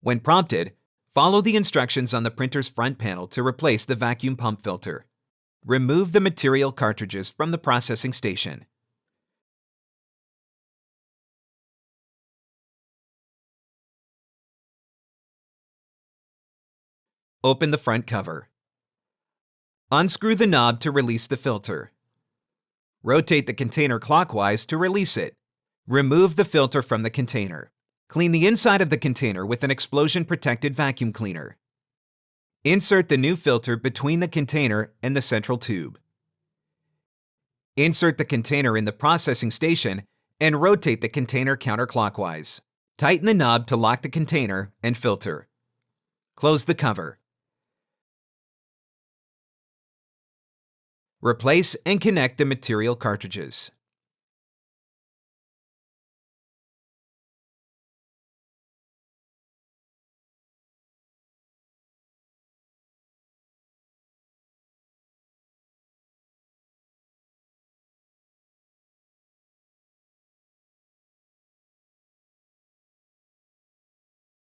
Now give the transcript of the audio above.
When prompted, follow the instructions on the printer's front panel to replace the vacuum pump filter. Remove the material cartridges from the processing station. Open the front cover. Unscrew the knob to release the filter. Rotate the container clockwise to release it. Remove the filter from the container. Clean the inside of the container with an explosion-protected vacuum cleaner. Insert the new filter between the container and the central tube. Insert the container in the processing station and rotate the container counterclockwise. Tighten the knob to lock the container and filter. Close the cover. Replace and connect the material cartridges.